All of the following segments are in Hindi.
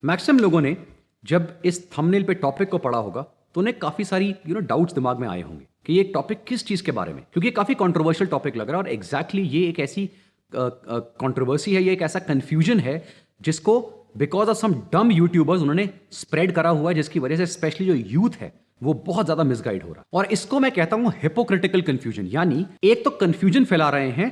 मैक्सिमम लोगों ने जब इस थंबनेल पे टॉपिक को पढ़ा होगा तो उन्हें काफी सारी डाउट्स दिमाग में आए होंगे कि ये टॉपिक किस चीज के बारे में, क्योंकि ये काफी कंट्रोवर्शियल टॉपिक लग रहा है और एग्जैक्टली ये एक ऐसी कंट्रोवर्सी है, ये एक ऐसा कंफ्यूजन है जिसको बिकॉज ऑफ सम डम यूट्यूबर्स उन्होंने स्प्रेड करा हुआ है, जिसकी वजह से स्पेशली जो यूथ है वो बहुत ज्यादा मिसगाइड हो रहा है। और इसको मैं कहता हूं हिपोक्रिटिकल कंफ्यूजन, यानी एक तो कंफ्यूजन फैला रहे हैं,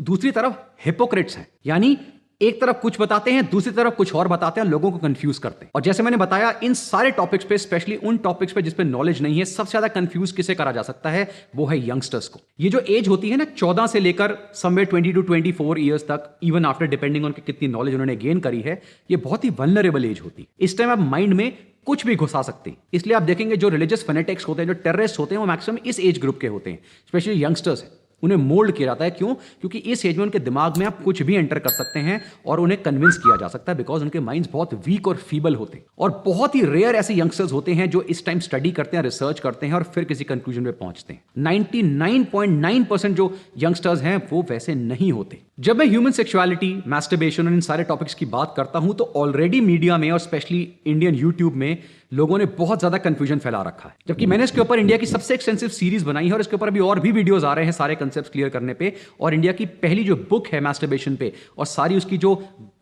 दूसरी तरफ हिपोक्रेट्स हैं, यानी एक तरफ कुछ बताते हैं, दूसरी तरफ कुछ और बताते हैं, लोगों को कंफ्यूज करते हैं। और जैसे मैंने बताया, इन सारे टॉपिक्स पे, स्पेशली उन टॉपिक्स पे जिस पे नॉलेज नहीं है, सबसे ज्यादा कंफ्यूज किसे करा जा सकता है, वो है यंगस्टर्स को। ये जो एज होती है ना, 14 से लेकर समवेयर 20 to 24 ईयर्स तक, इवन आफ्टर डिपेंडिंग ऑन कितनी नॉलेज उन्होंने गेन करी है, ये बहुत ही वल्नरेबल एज होती है। इस टाइम आप माइंड में कुछ भी घुसा सकते हैं। इसलिए आप देखेंगे जो रिलीजियस फैनेटिक्स होते हैं, जो टेररिस्ट होते हैं, वो मैक्सिमम इस एज ग्रुप के होते हैं, स्पेशली यंगस्टर्स है। उन्हें मोल्ड किया जाता है। क्यों? क्योंकि इस एज में उनके दिमाग में आप कुछ भी एंटर कर सकते हैं और उन्हें कन्विंस किया जा सकता है, बिकॉज उनके माइंड्स बहुत वीक और फीबल होते हैं। और बहुत ही रेयर ऐसे यंगस्टर्स होते हैं जो इस टाइम स्टडी करते हैं, रिसर्च करते हैं और फिर किसी कंक्लूजन पे पहुंचते हैं। 99.9% जो यंगस्टर्स हैं वो वैसे नहीं होते। जब मैं ह्यूमन सेक्सुअलिटी, मैस्टरबेशन और इन सारे टॉपिक्स की बात करता हूं तो ऑलरेडी मीडिया में और स्पेशली इंडियन यूट्यूब में लोगों ने बहुत ज्यादा कंफ्यूजन फैला रखा है, जबकि मैंने इसके ऊपर इंडिया की सबसे एक्सटेंसिव सीरीज बनाई है और इसके ऊपर अभी और भी वीडियोस आ रहे हैं सारे कंसेप्ट्स क्लियर करने पे। और इंडिया की पहली जो बुक है मैस्टरबेशन पे और सारी उसकी जो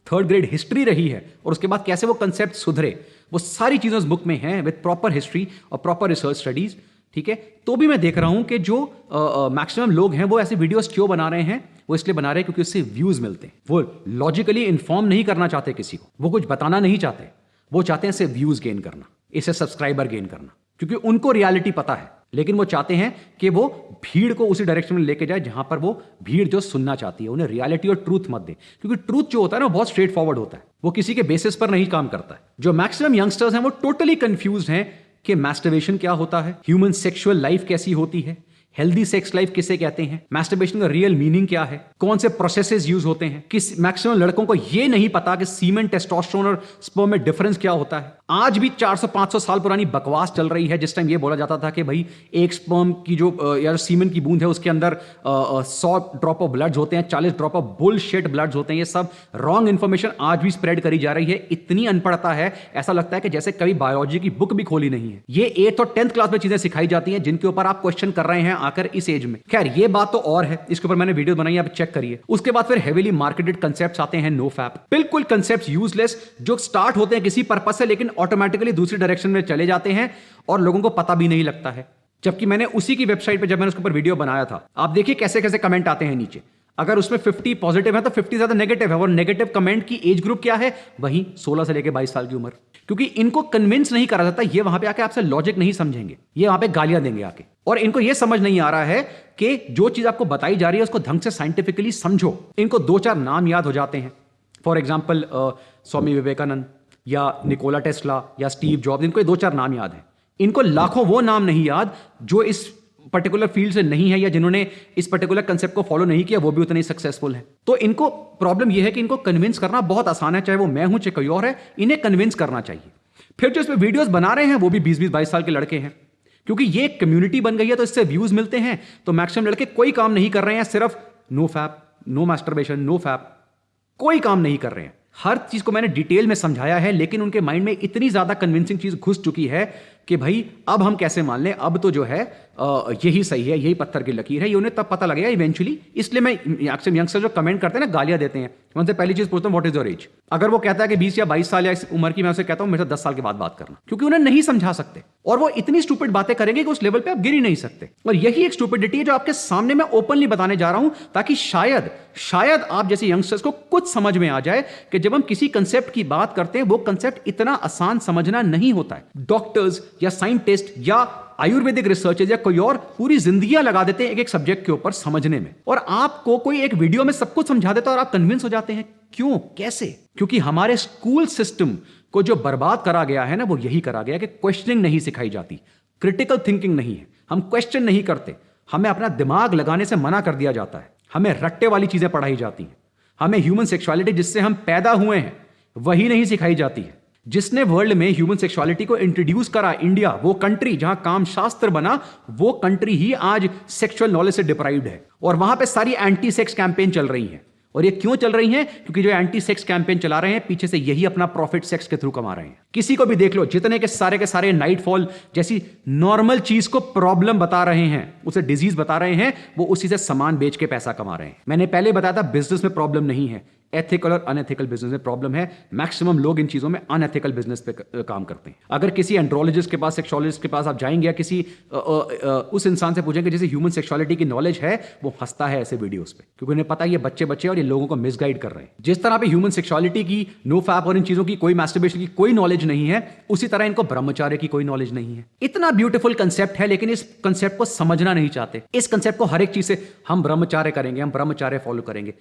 3rd ग्रेड हिस्ट्री रही है और उसके बाद कैसे वो कंसेप्ट सुधरे, वो सारी चीजें उस बुक में हैं विद प्रॉपर हिस्ट्री और प्रॉपर रिसर्च स्टडीज। ठीक है, तो भी मैं देख रहा हूं कि जो मैक्सिमम लोग हैं वो ऐसे वीडियोस क्यों बना रहे हैं, वो इसलिए बना रहे हैं क्योंकि उससे व्यूज मिलते हैं। वो लॉजिकली इन्फॉर्म नहीं करना चाहते किसी को, वो कुछ बताना नहीं चाहते, वो चाहते हैं इससे व्यूज गेन करना, इससे सब्सक्राइबर गेन करना, क्योंकि उनको रियलिटी पता है, लेकिन वो चाहते हैं कि वो भीड़ को उसी डायरेक्शन में लेके जाए जहां पर वो भीड़ जो सुनना चाहती है। उन्हें रियलिटी और ट्रूथ मत दे, क्योंकि ट्रूथ जो होता है ना बहुत स्ट्रेट फॉरवर्ड होता है, वो किसी के बेसिस पर नहीं काम करता है। जो मैक्सिमम यंगस्टर्स हैं वो टोटली कंफ्यूज्ड हैं कि मैस्टरबेशन क्या होता है, ह्यूमन सेक्सुअल लाइफ कैसी होती है, हेल्दी सेक्स लाइफ किसे कहते हैं, मैस्टरबेशन का रियल मीनिंग क्या है, कौन से प्रोसेसेस यूज होते हैं। किस मैक्सिमम लड़कों को यह नहीं पता कि सीमेन, टेस्टोस्टेरोन और स्पर्म में डिफरेंस क्या होता है। आज भी 400-500 साल पुरानी बकवास चल रही है, जिस टाइम यह बोला जाता था कि भाई एक स्पर्म की जो या सीमेन की बूंद है उसके अंदर 100 ड्रॉप ऑफ ब्लड्स होते हैं, 40 ड्रॉप ऑफ बुलशिट ब्लड्स होते हैं। ये सब रॉन्ग इंफॉर्मेशन आज भी स्प्रेड करी जा रही है। इतनी अनपढ़ता है, ऐसा लगता है कि जैसे कभी बायोलॉजी की बुक भी खोली नहीं है। ये 8th और 10th क्लास में चीजें सिखाई जाती हैं जिनके ऊपर आप क्वेश्चन कर रहे हैं आकर इस एज में। खैर ये बात तो और है, इसके ऊपर मैंने वीडियो बनाई, आप चेक करिए। उसके बाद फिर हेवीली मार्केटेड कंसेप्ट्स आते हैं, नो फैप, बिल्कुल कंसेप्ट्स यूजलेस, जो स्टार्ट होते हैं किसी पर्पज से लेकिन ऑटोमेटिकली दूसरी डायरेक्शन में चले जाते हैं और लोगों को पता भी नहीं लगता है। जबकि मैंने उसी की वेबसाइट पे जब मैंने उसके ऊपर वीडियो बनाया था, आप देखिए कैसे कैसे कमेंट आते हैं नीचे। अगर उसमें 50 पॉजिटिव है तो 50 ज्यादा नेगेटिव है। और नेगेटिव कमेंट की एज ग्रुप क्या है, वही 16 से लेकर 22 साल की उम्र। क्योंकि इनको कन्विंस नहीं करा जाता, ये वहां पे आके आपसे लॉजिक नहीं समझेंगे, ये वहां पे गालियां देंगे आके। और इनको ये समझ नहीं आ रहा है कि जो चीज आपको बताई जा रही है उसको ढंग से साइंटिफिकली समझो। इनको 2-4 नाम याद हो जाते हैं, फॉर एग्जाम्पल स्वामी विवेकानंद या निकोला टेस्ला या स्टीव जॉब्स, इनको 2-4 नाम याद है। इनको लाखों वो नाम नहीं याद जो इस पर्टिकुलर फील्ड से नहीं है या जिन्होंने इस पर्टिकुलर कंसेप्ट को फॉलो नहीं किया, वो भी उतने सक्सेसफुल है। तो इनको प्रॉब्लम यह है कि इनको कन्विंस करना बहुत आसान है, चाहे वो मैं हूं चाहे कोई और है, इन्हें कन्विंस करना चाहिए। फिर जो इसमें वीडियोस बना रहे हैं वो भी 20-22 साल के लड़के हैं, क्योंकि ये कम्युनिटी बन गई है तो इससे व्यूज मिलते हैं। तो मैक्सिमम लड़के कोई काम नहीं कर रहे हैं, सिर्फ no fap, no masturbation, no fap, कोई काम नहीं कर रहे हैं। हर चीज को मैंने डिटेल में समझाया है, लेकिन उनके माइंड में इतनी ज्यादा कन्विंसिंग चीज घुस चुकी है कि भाई अब हम कैसे मान लें, अब तो जो है यही सही है, यही पत्थर की लकीर है, ये उन्हें तब पता लगेगा इवेंचुअली। इसलिए मैं अक्सर यंगस्टर जो कमेंट करते हैं ना, गालियां देते हैं, मैं उनसे पहली चीज पूछता हूं व्हाट इज योर एज। अगर वो कहता है कि 20 या 22 साल या इस उम्र की, मैं उसे कहता हूं मेरे से 10 साल के बाद बात करना, क्योंकि उन्हें नहीं समझा सकते और वो इतनी स्टूपिड बातें करेंगे कि उस लेवल पे आप गिर ही नहीं सकते। और यही एक स्टूपिडिटी है जो आपके सामने मैं ओपनली बताने जा रहा हूं, ताकि शायद आप जैसे यंगस्टर्स को कुछ समझ में आ जाए कि जब हम किसी कंसेप्ट की बात करते हैं वो कंसेप्ट इतना आसान समझना नहीं होता है। डॉक्टर्स या साइंटिस्ट या आयुर्वेदिक रिसर्चर्स या कोई और पूरी जिंदगियां लगा देते हैं एक एक सब्जेक्ट के ऊपर समझने में, और आपको कोई एक वीडियो में सब कुछ समझा देता है और आप कन्विंस हो जाते हैं। क्यों, कैसे? क्योंकि हमारे स्कूल सिस्टम को जो बर्बाद करा गया है ना, वो यही करा गया कि क्वेश्चनिंग नहीं सिखाई जाती, क्रिटिकल थिंकिंग नहीं है, हम क्वेश्चन नहीं करते, हमें अपना दिमाग लगाने से मना कर दिया जाता है, हमें रट्टे वाली चीजें पढ़ाई जाती हैं, हमें ह्यूमन सेक्सुअलिटी जिससे हम पैदा हुए हैं वही नहीं सिखाई जाती है। जिसने वर्ल्ड में ह्यूमन सेक्सुअलिटी को इंट्रोड्यूस करा, इंडिया, वो कंट्री जहां काम शास्त्र बना, वो कंट्री ही आज सेक्सुअल नॉलेज से डिप्राइव्ड है। और वहां पे सारी एंटी सेक्स कैंपेन चल रही है, और ये क्यों चल रही हैं? क्योंकि जो एंटी सेक्स कैंपेन चला रहे हैं पीछे से यही अपना प्रॉफिट सेक्स के थ्रू कमा रहे हैं। किसी को भी देख लो, जितने के सारे नाइटफॉल जैसी नॉर्मल चीज को प्रॉब्लम बता रहे हैं, उसे डिजीज बता रहे हैं, वो उसी से सामान बेच के पैसा कमा रहे हैं। मैंने पहले बताया था बिजनेस में प्रॉब्लम नहीं है, एथिकल और अनएथिकल बिजनेस में प्रॉब्लम है। मैक्सिमम लोग इन चीजों में अनएथिकल बिजनेस पे काम करते हैं। अगर किसी एंड्रोलॉजिस्ट के पास, सेक्सोलॉजिस्ट के पास आप जाएंगे या किसी उस इंसान से पूछेंगे जिसे ह्यूमन सेक्सुअलिटी की नॉलेज है, वो हंसता है ऐसे वीडियोस पे, क्योंकि उन्हें पता है ये बच्चे और ये लोगों को मिसगाइड कर रहे हैं। जिस तरह पे ह्यूमन सेक्सुअलिटी की, नो फैप और इन चीजों की, कोई मैस्टरबेशन की कोई नॉलेज नहीं है, उसी तरह इनको ब्रह्मचार्य की कोई नॉलेज नहीं है। इतना ब्यूटीफुल कंसेप्ट है, लेकिन इस कंसेप्ट को समझना नहीं चाहते। इस कंसेप्ट को हर एक चीज से हम ब्रह्मचार्य करेंगे, हम ब्रह्मचार्य फॉलो करेंगे।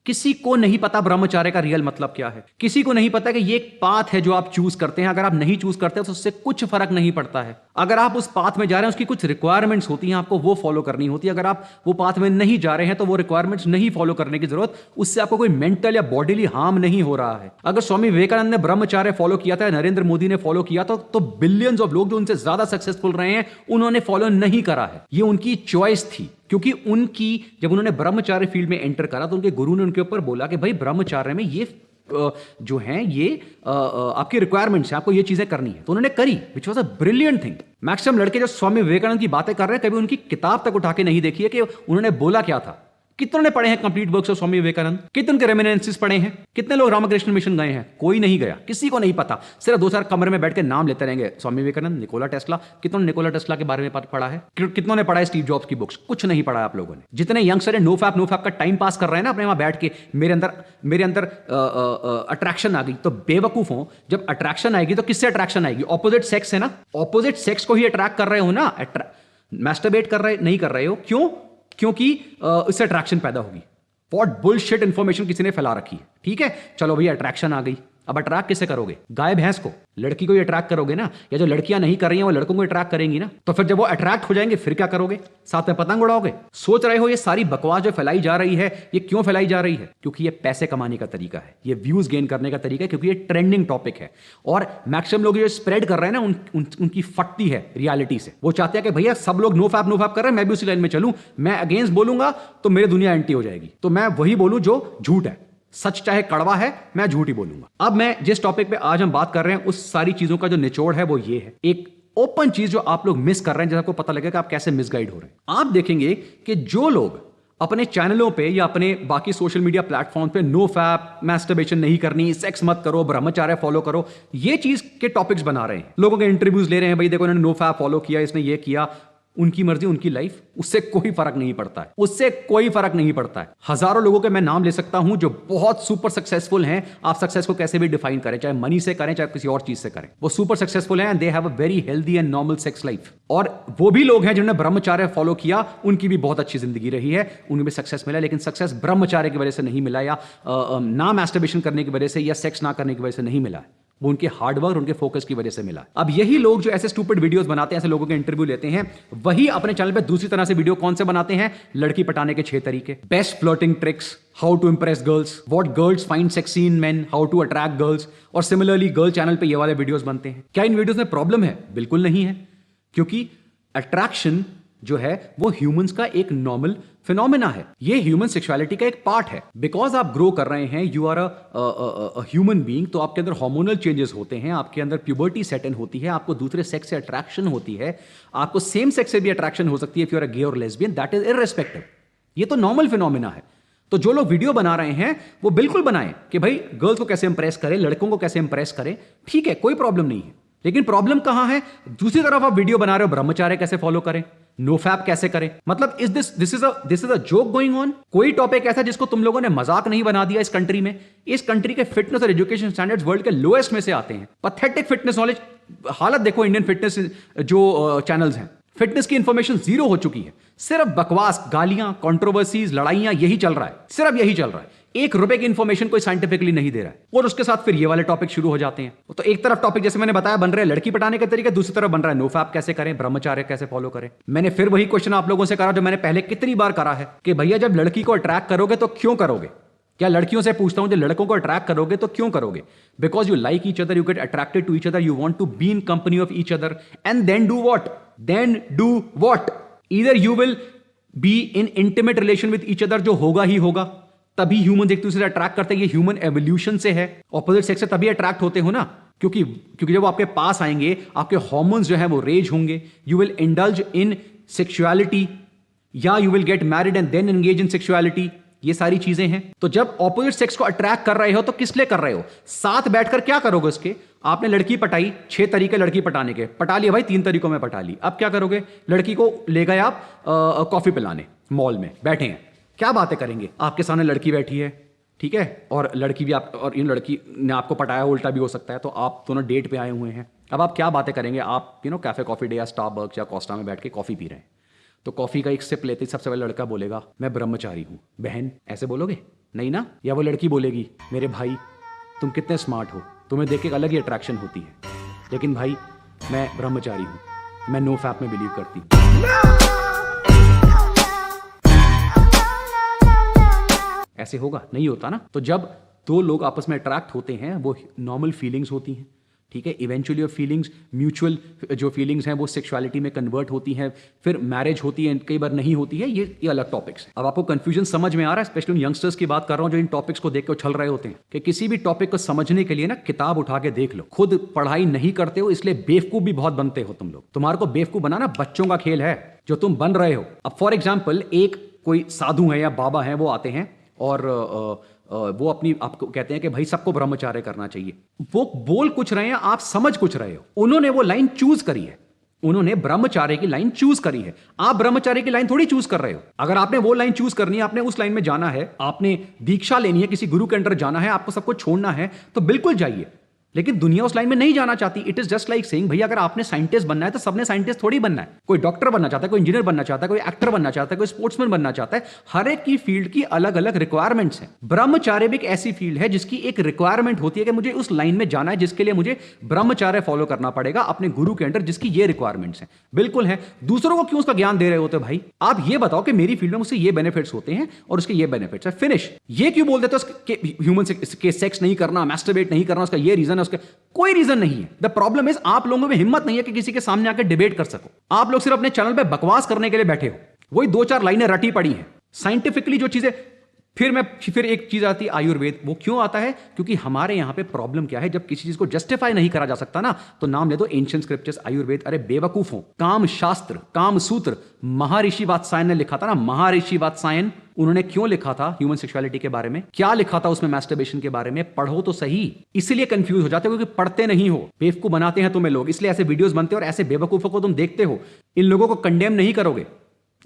किसी को नहीं पता ब्रह्मचार्य का रियल मतलब क्या है। किसी को नहीं पता कि ये एक पाथ है जो आप चूज करते हैं। अगर आप नहीं चूज करते तो उससे कुछ फर्क नहीं पड़ता है। अगर आप उस पाथ में जा रहे हैं, उसकी कुछ रिक्वायरमेंट्स होती हैं, आपको वो फॉलो करनी होती है। अगर आप वो पाथ में नहीं जा रहे हैं तो वो रिक्वायरमेंट्स नहीं फॉलो करने की जरूरत, उससे आपको कोई मेंटल या बॉडीली हार्म नहीं हो रहा है। अगर स्वामी विवेकानंद ने ब्रह्मचार्य फॉलो किया था, नरेंद्र मोदी ने फॉलो किया था, तो बिलियंस ऑफ लोग जो उनसे ज्यादा सक्सेसफुल रहे हैं, उन्होंने फॉलो नहीं करा है। ये उनकी चॉइस थी, क्योंकि जब उन्होंने ब्रह्मचार्य फील्ड में एंटर करा तो उनके गुरु ने उनके ऊपर बोला कि भाई ब्रह्मचार्य में ये जो है ये आपकी रिक्वायरमेंट्स है, आपको ये चीजें करनी है। तो उन्होंने करी, which was a brilliant thing. Maximum लड़के जो स्वामी विवेकानंद की बातें कर रहे हैं, कभी उनकी किताब तक उठा के नहीं देखी है कि उन्होंने बोला क्या था। कितनों ने पढ़े हैं complete works of Swami Vivekananda? कितने उनके रेमिनेंसेस पढ़े हैं? कितने लोग रामकृष्ण मिशन गए हैं? कोई नहीं गया, किसी को नहीं पता। सिर्फ 2-4 कमरे में बैठ के नाम लेते रहेंगे, स्वामी विवेकानंद, निकोला टेस्ला। कितनों ने निकोला टेस्ला के बारे में पढ़ा है? कितनों ने पढ़ा है स्टीव जॉब्स की बुक्स? कुछ नहीं पढ़ा आप लोगों ने। जितने यंगस्टर नो फैप का टाइम पास कर रहे हैं ना अपने वहां बैठ के, मेरे अंदर अट्रैक्शन आ गई, तो बेवकूफ हो। जब अट्रैक्शन आएगी तो किससे अट्रैक्शन आएगी? ऑपोजिट सेक्स है ना, ऑपोजिट सेक्स को ही अट्रैक्ट कर रहे हो ना। मैस्टरबेट नहीं कर रहे हो, क्यों? क्योंकि इससे अट्रैक्शन पैदा होगी। व्हाट बुलशिट इंफॉर्मेशन किसी ने फैला रखी है। ठीक है, चलो भैया अट्रैक्शन आ गई, अब अट्रैक्ट किसे करोगे? गाय भैंस को, लड़की को ही अट्रैक्ट करोगे ना, या जो लड़कियां नहीं कर रही हैं वो लड़कों को अट्रैक्ट करेंगी ना। तो फिर जब वो अट्रैक्ट हो जाएंगे फिर क्या करोगे? साथ में पतंग उड़ाओगे? सोच रहे हो ये सारी बकवास जो फैलाई जा रही है, ये क्यों फैलाई जा रही है? क्योंकि ये पैसे कमाने का तरीका है, ये व्यूज गेन करने का तरीका है, क्योंकि ये ट्रेंडिंग टॉपिक है। और मैक्सिमम लोग जो स्प्रेड कर रहे हैं ना, उनकी फटती है रियलिटी से। वो चाहते हैं कि भैया सब लोग नो फैप कर रहे हैं, मैं भी उसी लाइन में चलूं। मैं अगेंस्ट बोलूंगा तो मेरी दुनिया एंटी हो जाएगी, तो मैं वही बोलूं जो झूठ है। सच चाहे कड़वा है, मैं झूठ ही बोलूंगा। अब मैं जिस टॉपिक पे आज हम बात कर रहे हैं, उस सारी चीजों का जो निचोड़ है वो ये है। एक ओपन चीज जो आप लोग मिस कर रहे हैं, जिसको पता लगेगा कि आप कैसे मिसगाइड हो रहे हैं। आप देखेंगे कि जो लोग अपने चैनलों पे या अपने बाकी सोशल मीडिया प्लेटफॉर्म पे नो फैप, मैस्टरबेशन नहीं करनी, सेक्स मत करो, ब्रह्मचार्य फॉलो करो, ये चीज के टॉपिक्स बना रहे हैं, लोगों के इंटरव्यूज ले रहे हैं, भाई देखो इन्होंने नो फैप फॉलो किया, इसने ये किया। उनकी मर्जी, उनकी लाइफ, उससे कोई फर्क नहीं पड़ता है, उससे कोई फर्क नहीं पड़ता है। हजारों लोगों के मैं नाम ले सकता हूं जो बहुत सुपर सक्सेसफुल हैं। आप सक्सेस को कैसे भी डिफाइन करें, चाहे मनी से करें चाहे किसी और चीज से करें, वो सुपर सक्सेसफुल हैं and they have a very healthy and normal sex life. और वो भी लोग हैं जिन्होंने ब्रह्मचार्य फॉलो किया, उनकी भी बहुत अच्छी जिंदगी रही है, उन्हें भी सक्सेस मिला। लेकिन सक्सेस ब्रह्मचार्य की वजह से नहीं मिला, या ना मैस्टरबेशन करने की वजह से, या सेक्स ना करने की वजह से नहीं मिला है, वो उनके हार्डवर्क, उनके फोकस की वजह से मिला। अब यही लोग जो ऐसे स्टूपिड वीडियोस बनाते हैं, ऐसे लोगों के इंटरव्यू लेते हैं, वही अपने चैनल पे दूसरी तरह से वीडियो कौन से बनाते हैं? लड़की पटाने के 6 तरीके, best flirting tricks, how to impress girls, what girls find sexy in men, how to attract girls. और सिमिलरली गर्ल चैनल पे ये वाले वीडियोस बनते हैं। क्या इन वीडियोस में प्रॉब्लम है? बिल्कुल नहीं है, क्योंकि अट्रैक्शन जो है वो ह्यूमंस का एक नॉर्मल फिनोमेना है। ये ह्यूमन सेक्सुअलिटी का एक पार्ट है। बिकॉज आप ग्रो कर रहे हैं, you are a human being, तो आपके अंदर हार्मोनल चेंजेस होते हैं, आपके अंदर प्यूबर्टी सेट इन होती है, आपको दूसरे सेक्स से अट्रैक्शन होती है, आपको सेम सेक्स से भी अट्रैक्शन हो सकती है इफ यू आर अ गे और लेस्बियन, दैट इज इररिस्पेक्टिव। ये तो नॉर्मल फिनोमेना है। तो जो लोग वीडियो बना रहे हैं वो बिल्कुल बनाएं कि भाई गर्ल्स को कैसे इंप्रेस करें, लड़कों को कैसे इंप्रेस करें, ठीक है, कोई प्रॉब्लम नहीं है। लेकिन प्रॉब्लम कहां है? दूसरी तरफ आप वीडियो बना रहे हो ब्रह्मचार्य कैसे फॉलो करें, नो फैप कैसे करें। मतलब this is a joke going on. कोई टॉपिक ऐसा जिसको तुम लोगों ने मजाक नहीं बना दिया इस कंट्री में। इस कंट्री के फिटनेस और एजुकेशन स्टैंडर्ड्स वर्ल्ड के लोएस्ट में से आते हैं। पैथेटिक फिटनेस नॉलेज, हालत देखो इंडियन फिटनेस जो चैनल्स हैं, फिटनेस की इंफॉर्मेशन जीरो हो चुकी है। सिर्फ बकवास, गालियां, कंट्रोवर्सीज, लड़ाइयां, यही चल रहा है, सिर्फ यही चल रहा है। 1 रुपए की इंफॉर्मेशन कोई साइंटिफिकली नहीं दे रहा है। और उसके साथ फिर ये वाले टॉपिक शुरू हो जाते हैं। तो एक तरफ टॉपिक जैसे मैंने बताया बन रहे हैं लड़की पटाने के तरीके, दूसरी तरफ बन रहा है नो फैप कैसे करें, ब्रह्मचार्य कैसे फॉलो करें। मैंने फिर वही क्वेश्चन आप लोगों से करा जो मैंने पहले कितनी बार करा है कि भैया जब लड़की को अट्रैक्ट करोगे तो क्यों करोगे? क्या लड़कियों से पूछता हूं, जब लड़कों को अट्रैक्ट करोगे तो क्यों करोगे? Because you like each other, you get attracted to each other, you want to be in company of each other, and then do what? Either you will be in intimate relation with each other, जो होगा ही होगा, तभी ह्यूमन एक दूसरे से अट्रैक्ट करते हैं, ये ह्यूमन एवोल्यूशन से है। ऑपोजिट सेक्स से तभी अट्रैक्ट होते हो ना, क्योंकि जब वो आपके पास आएंगे आपके हार्मोन्स जो है वो रेज होंगे, you will indulge in sexuality या you will get married and then engage in sexuality. ये सारी चीजें हैं। तो जब ऑपोजिट सेक्स को अट्रैक्ट कर रहे हो तो किस लिए कर रहे हो? साथ बैठकर क्या करोगे उसके? आपने लड़की पटाई, 6 तरीके लड़की पटाने के, पटा लिया भाई, 3 तरीकों में पटा ली। अब क्या करोगे? लड़की को ले गए आप कॉफी पिलाने, मॉल में बैठे हैं, क्या बातें करेंगे? आपके सामने लड़की बैठी है, ठीक है, और लड़की भी आप, और इन लड़की ने आपको पटाया, उल्टा भी हो सकता है, तो आप दोनों डेट पे आए हुए हैं। अब आप क्या बातें करेंगे? आप कैफे कॉफी डे या स्टारबक्स या कोस्टा में बैठ के कॉफी पी रहे हैं, तो कॉफी का एक सिप लेते ही सबसे पहले लड़का बोलेगा मैं ब्रह्मचारी हूं। बहन, ऐसे बोलोगे? नहीं ना। या वो लड़की बोलेगी मेरे भाई तुम कितने स्मार्ट हो, तुम्हें देख के एक अलग ही अट्रैक्शन होती है, लेकिन भाई मैं ब्रह्मचारी हूं, मैं नो फैप में बिलीव करती हूं। ऐसे होगा? नहीं होता ना। तो जब 2 लोग आपस में अट्रैक्ट होते हैं वो नॉर्मल फीलिंग्स होती हैं, ठीक है। इवेंचुअली वो फीलिंग्स, म्यूचुअल जो फीलिंग्स हैं वो सेक्सुअलिटी में कन्वर्ट होती हैं, फिर मैरिज होती है, कई बार नहीं होती है, ये अलग टॉपिक्स हैं। अब आपको कंफ्यूजन समझ में आ रहा है? स्पेशली यंगस्टर्स की बात कर रहा हूं जो इन टॉपिक्स को देख के उछल रहे होते हैं कि किसी भी टॉपिक को समझने के लिए ना किताब उठा के देख लो। खुद पढ़ाई नहीं करते हो इसलिए बेवकूफ भी बहुत बनते हो तुम लोग। तुम्हारे को बेवकूफ बनाना बच्चों का खेल है जो तुम बन रहे हो। अब फॉर एग्जाम्पल एक कोई साधु है या बाबा है, वो आते हैं और वो आपको कहते हैं कि भाई सबको ब्रह्मचार्य करना चाहिए। वो बोल कुछ रहे हैं, आप समझ कुछ रहे हो। उन्होंने वो लाइन चूज करी है, उन्होंने ब्रह्मचार्य की लाइन चूज करी है। आप ब्रह्मचार्य की लाइन थोड़ी चूज कर रहे हो। अगर आपने वो लाइन चूज करनी है, आपने उस लाइन में जाना है, आपने दीक्षा लेनी है, किसी गुरु के अंडर जाना है, आपको सब कुछ छोड़ना है, तो बिल्कुल जाइए। लेकिन दुनिया उस लाइन में नहीं जाना चाहती। It is just like saying भैया अगर आपने साइंटिस्ट बनना है तो सबने साइंटिस्ट थोड़ी बनना है। कोई डॉक्टर बनना चाहता है, कोई इंजीनियर बनना चाहता है, कोई एक्टर बनना चाहता है, कोई स्पोर्ट्समैन बनना चाहता है। हर एक की फील्ड की अलग अलग रिक्वायरमेंट्स हैं। ब्रह्मचार्य भी एक ऐसी फील्ड है जिसकी एक रिक्वायरमेंट होती है कि मुझे उस लाइन में जाना है, जिसके लिए मुझे ब्रह्मचार्य फॉलो करना पड़ेगा अपने गुरु के अंडर, जिसकी ये रिक्वायरमेंट्स हैं। बिल्कुल है। दूसरों को क्यों उसका ज्ञान दे रहे होते भाई? आप ये बताओ कि मेरी फील्ड में मुझसे ये बेनिफिट्स होते हैं और उसके ये बेनिफिट्स है, फिनिश। ये क्यों बोल देते हो ह्यूमन के सेक्स नहीं करना, मैस्टरबेट नहीं करना, उसका ये रीजन है, उसका कोई रीजन नहीं है। द प्रॉब्लम इज आप लोगों में हिम्मत नहीं है कि किसी के सामने आकर डिबेट कर सको। आप लोग सिर्फ अपने चैनल पे बकवास करने के लिए बैठे हो। वही 2-4 लाइनें रटी पड़ी हैं। साइंटिफिकली जो चीजें, फिर एक चीज आती है आयुर्वेद। वो क्यों आता है? क्योंकि हमारे यहां पे प्रॉब्लम क्या है, जब किसी चीज को जस्टिफाई नहीं करा जा सकता ना, तो नाम ले दो एंशिएंट स्क्रिप्चर्स, आयुर्वेद। अरे बेवकूफों, काम शास्त्र, काम सूत्र महर्षि वात्स्यायन ने लिखा था ना। महर्षि वात्स्यायन, उन्होंने क्यों लिखा था ह्यूमन सेक्सुअलिटी के बारे में? क्या लिखा था उसमें मैस्टरबेशन के बारे में? पढ़ो तो सही। इसलिए कंफ्यूज हो जाते हो क्योंकि पढ़ते नहीं हो। बेवकूफ बनाते हैं तुम्हें लोग, इसलिए ऐसे वीडियोस बनते हो और ऐसे बेवकूफों को तुम देखते हो। इन लोगों को कंडेम नहीं करोगे,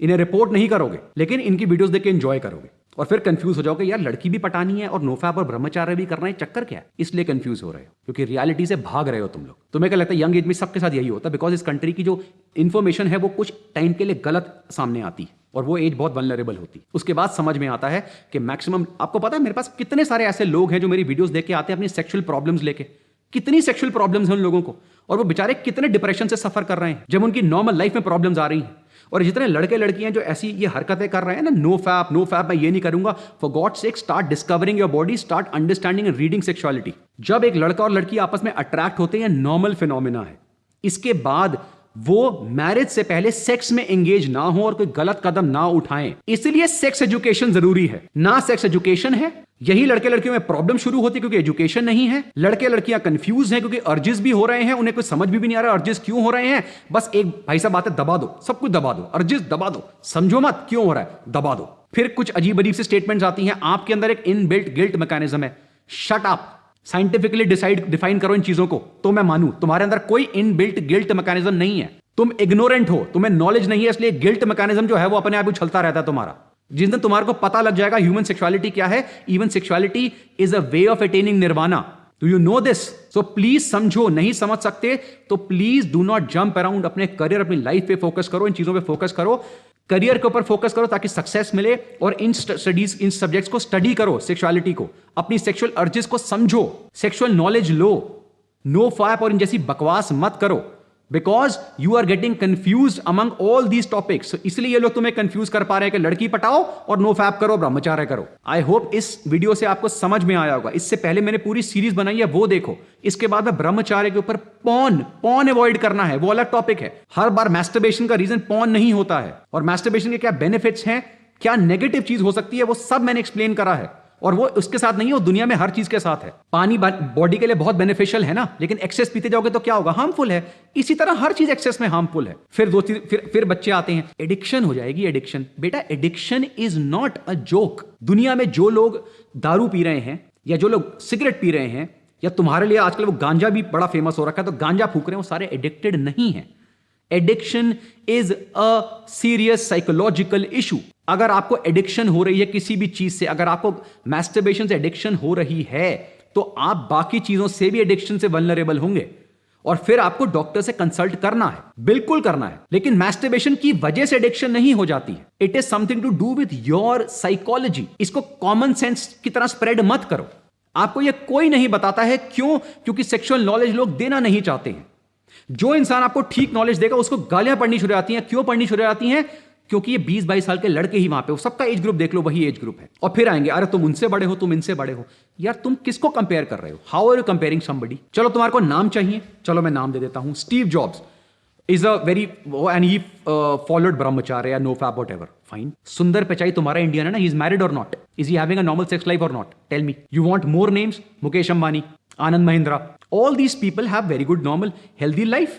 इन्हें रिपोर्ट नहीं करोगे, लेकिन इनकी वीडियोस देख के एंजॉय करोगे और फिर कंफ्यूज हो जाओगे, यार लड़की भी पटानी है और नोफैप और ब्रह्मचार्य भी करना है, चक्कर क्या है? इसलिए कंफ्यूज हो रहे हो क्योंकि रियलिटी से भाग रहे हो तुम लोग। तुम्हें क्या लगता है यंग एज में सबके साथ यही होता है? बिकॉज इस कंट्री की जो इंफॉर्मेशन है वो कुछ टाइम के लिए गलत सामने आती है और वो एज बहुत वल्नरेबल होती। उसके बाद समझ में आता है कि मैक्सिमम, आपको पता है मेरे पास कितने सारे ऐसे लोग हैं जो मेरी वीडियोस देख के आते हैं अपनी सेक्सुअल प्रॉब्लम्स लेके। कितनी सेक्सुअल प्रॉब्लम्स हैं उन लोगों को, और वो बेचारे कितने डिप्रेशन से सफर कर रहे हैं जब उनकी नॉर्मल लाइफ में प्रॉब्लम्स आ रही हैं। और जितने लड़के लड़कियां जो ऐसी ये हरकतें कर रहे हैं ना, नो फैप मैं ये नहीं करूंगा, for God sake start discovering your body, start understanding and reading sexuality. जब एक लड़का और लड़की आपस में अट्रैक्ट होते हैं, नॉर्मल फिनोमिना है। इसके बाद वो मैरिज से पहले सेक्स में एंगेज ना हो और कोई गलत कदम ना उठाएं। इसलिए सेक्स एजुकेशन जरूरी है। ना सेक्स एजुकेशन है, यही लड़के लड़कियों में प्रॉब्लम शुरू होती है क्योंकि एजुकेशन नहीं है। लड़के लड़कियां कंफ्यूज हैं क्योंकि अर्जिस भी हो रहे हैं, उन्हें कुछ समझ भी नहीं आ रहा अर्जिस क्यों हो रहे हैं। बस एक भाई साहब बात है, दबा दो, सब कुछ दबा दो, अर्जिस दबा दो, समझो मत क्यों हो रहा है, दबा दो। फिर कुछ अजीब अजीब से स्टेटमेंट्स आती हैं, आपके अंदर एक इनबिल्ट गिल्ट मैकेनिज्म है। शट अप, साइंटिफिकली डिफाइन करो इन चीजों को तो मैं मानूं। तुम्हारे अंदर कोई इनबिल्ट गिल्ट मैकेनिज्म नहीं है, तुम इग्नोरेंट हो, तुम्हें नॉलेज नहीं है, इसलिए गिल्ट मैकेनिज्म जो है वो अपने आप ही उछलता रहता है तुम्हारा। जिस दिन तुम्हारे को पता लग जाएगा ह्यूमन सेक्सुअलिटी क्या है, even sexuality is a way of attaining nirvana. Do you know this? So please समझो। नहीं समझ सकते तो please do not jump around. अपने करियर, अपनी लाइफ पे फोकस करो, इन चीजों पे फोकस करो, करियर के ऊपर फोकस करो ताकि सक्सेस मिले। और इन स्टडीज, इन सब्जेक्ट्स को स्टडी करो, सेक्सुअलिटी को, अपनी सेक्सुअल अर्जेस को समझो, सेक्सुअल नॉलेज लो। नो फैप और इन जैसी बकवास मत करो, because you are getting confuse among all these topics. इसलिए ये लोग तुम्हें कंफ्यूज कर पा रहे हैं कि लड़की पटाओ और नो फैप करो, ब्रह्मचार्य करो। आई होप इस वीडियो से आपको समझ में आया होगा। इससे पहले मैंने पूरी सीरीज बनाई है, वो देखो। इसके बाद में ब्रह्मचार्य के ऊपर पॉर्न अवॉइड करना है, वो अलग टॉपिक है। हर बार मैस्टरबेशन का रीजन पॉर्न नहीं होता है, और मैस्टरबेशन के क्या बेनिफिट्स हैं, क्या नेगेटिव चीज हो सकती है, वो सब मैंने एक्सप्लेन करा है। और वो उसके साथ नहीं है, वो दुनिया में हर चीज के साथ है। पानी बॉडी के लिए बहुत बेनिफिशियल है ना, लेकिन एक्सेस पीते जाओगे तो क्या होगा, हार्मफुल है। इसी तरह हर चीज एक्सेस में हार्मफुल है। फिर दो चीज, फिर बच्चे आते हैं, एडिक्शन हो जाएगी। एडिक्शन बेटा, addiction is not a joke. दुनिया में जो लोग दारू पी रहे हैं या जो लोग सिगरेट पी रहे हैं, या तुम्हारे लिए आजकल वो गांजा भी बड़ा फेमस हो रखा है, तो गांजा फूक रहे हैं, वो सारे एडिक्टेड नहीं है। Addiction is a serious psychological issue. अगर आपको एडिक्शन हो रही है किसी भी चीज से, अगर आपको मैस्टरबेशन से एडिक्शन हो रही है, तो आप बाकी चीजों से भी एडिक्शन से वल्नरेबल होंगे, और फिर आपको डॉक्टर से कंसल्ट करना है, बिल्कुल करना है। लेकिन मैस्टरबेशन की वजह से एडिक्शन नहीं हो जाती है। It is something to do with your psychology. इसको कॉमन सेंस की तरह स्प्रेड मत करो। आपको यह कोई नहीं बताता है, क्यों? क्योंकि सेक्सुअल नॉलेज लोग देना नहीं चाहते हैं। जो इंसान आपको ठीक नॉलेज देगा उसको गालियां पढ़नी शुरू हो जाती हैं। क्यों पढ़नी शुरू हो जाती हैं? क्योंकि ये 20-22 साल के लड़के ही वहां पे, सबका एज ग्रुप देख लो, वही एज ग्रुप है। और फिर आएंगे, अरे तुम उनसे बड़े हो, तुम इनसे बड़े हो। यार तुम किसको कंपेयर कर रहे हो? How are you comparing somebody? चलो तुम्हारे को नाम चाहिए, चलो मैं नाम दे देता हूं। Steve Jobs is a very, and he followed brahmacharya या नो फैप व्हाटएवर, फाइन। सुंदर पिचाई तुम्हारा इंडियन है ना, he is married or not? Is he having a normal sex life or not? Tell me. You want more names? Mukesh Ambani, Anand Mahindra, all these people have very good normal healthy life.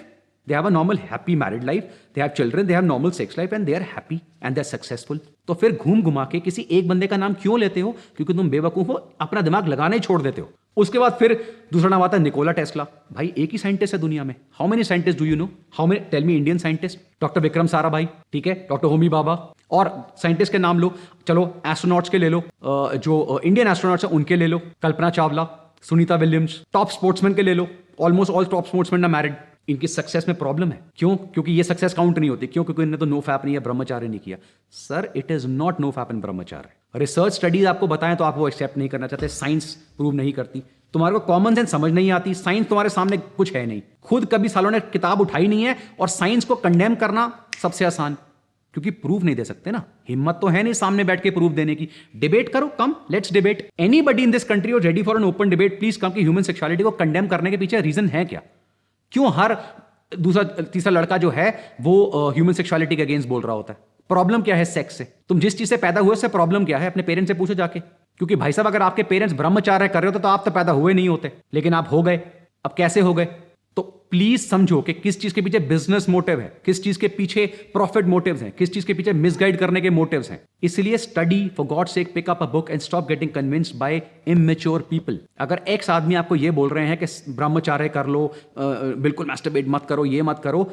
They have a normal happy married life, they have children, they have normal sex life and they are happy and they are successful. तो फिर घूम घुमा के किसी एक बंदे का नाम क्यों लेते हो? क्योंकि तुम बेवकूफ हो, अपना दिमाग लगाना ही छोड़ देते हो। उसके बाद फिर दूसरा नाम आता है निकोला टेस्ला। भाई एक ही साइंटिस्ट है दुनिया में। How many scientist do you know? How many, tell me Indian scientist? Doctor Vikram Sarabhai, ठीक है, डॉक्टर होमी बाबा, और साइंटिस्ट के नाम लो। चलो एस्ट्रोनॉट्स के ले लो, जो इंडियन एस्ट्रोनॉट्स है उनके ले लो, Kalpana Chawla, Sunita Williams. Top sportsman के ले लो, almost all top sportsman are married. इनकी सक्सेस में प्रॉब्लम है, क्यों? क्योंकि ये सक्सेस काउंट नहीं होती। क्यों? क्योंकि इन्होंने तो नो फैप नहीं है, ब्रह्मचार्य नहीं किया। Sir it is not know fap in ब्रह्मचार्य। Research studies आपको बताएं तो आप वो एक्सेप्ट नहीं करना चाहते, साइंस प्रूव नहीं करती। तुम्हारे को कॉमन सेंस समझ नहीं आती, साइंस तुम्हारे सामने कुछ है नहीं, खुद कभी सालों ने किताब उठाई नहीं है, और साइंस को कंडेम करना सबसे आसान, क्योंकि प्रूफ नहीं दे सकते ना। हिम्मत तो है नहीं सामने बैठ के प्रूफ देने की। डिबेट करो, come, let's debate. Anybody in this country are ready for an open debate, please come. कि ह्यूमन सेक्सुअलिटी को कंडेम करने के पीछे रीजन है क्या? क्यों हर दूसरा तीसरा लड़का जो है वो ह्यूमन सेक्सुअलिटी के अगेंस्ट बोल रहा होता है? प्रॉब्लम क्या है सेक्स से? तुम जिस चीज से पैदा हुए उससे प्रॉब्लम क्या है? अपने पेरेंट्स से पूछो जाके। क्योंकि भाई साहब अगर आपके पेरेंट्स ब्रह्मचार्य कर रहे हो तो आप तो पैदा हुए नहीं होते, लेकिन आप हो गए। अब कैसे हो गए? तो प्लीज समझो कि किस चीज के पीछे बिजनेस मोटिव है, किस चीज के पीछे प्रॉफिट मोटिव्स हैं, किस चीज के पीछे मिसगाइड करने के मोटिव्स हैं। इसलिए study, for God sake pick up a book and stop getting convinced by immature people. अगर एक्स आदमी आपको ये बोल रहे हैं कि ब्रह्मचार्य कर लो, बिल्कुल मैस्टरबेट मत करो, ये मत करो,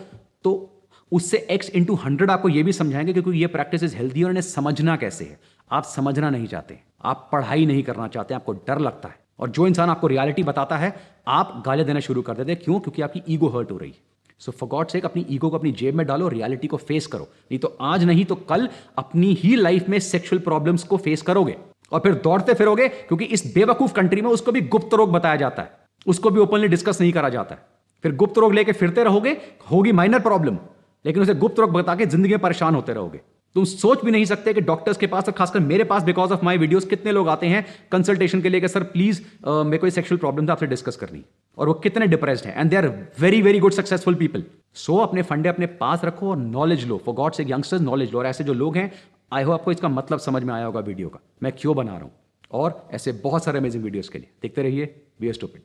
तो उससे x into 100 आपको ये भी समझाएंगे क्योंकि ये प्रैक्टिस इज हेल्दी, और इन्हें समझना कैसे है। आप समझना नहीं चाहते, आप पढ़ाई नहीं करना चाहते, आपको डर लगता है, और जो इंसान आपको रियलिटी बताता है आप गालियां देना शुरू कर देते हैं। क्यों? क्योंकि आपकी ईगो हर्ट हो रही है। सो फॉर गॉड सेक अपनी ईगो को अपनी जेब में डालो, रियलिटी को फेस करो। नहीं तो आज नहीं तो कल अपनी ही लाइफ में सेक्सुअल प्रॉब्लम्स को फेस करोगे, और फिर दौड़ते फिरोगे, क्योंकि इस बेवकूफ कंट्री में उसको भी गुप्त रोग बताया जाता है, उसको भी ओपनली डिस्कस नहीं करा जाता है। फिर गुप्त रोग लेके फिरते रहोगे, होगी माइनर प्रॉब्लम, लेकिन उसे गुप्त रोग बता के जिंदगी में परेशान होते रहोगे। तुम सोच भी नहीं सकते कि डॉक्टर्स के पास, और खासकर मेरे पास बिकॉज ऑफ माय वीडियोस, कितने लोग आते हैं कंसल्टेशन के लिए कि सर प्लीज मेरे को सेक्सुअल प्रॉब्लम था आपसे डिस्कस करनी, और वो कितने डिप्रेस्ड हैं, and they are very very good successful people. So अपने फंडे अपने पास रखो और नॉलेज लो, for God sake youngsters knowledge लो। और ऐसे जो लोग हैं, आई होप आपको इसका मतलब समझ में आया होगा वीडियो का, मैं क्यों बना रहा हूं, और ऐसे बहुत सारे अमेजिंग वीडियोस के लिए देखते रहिए बी स्टूपिड।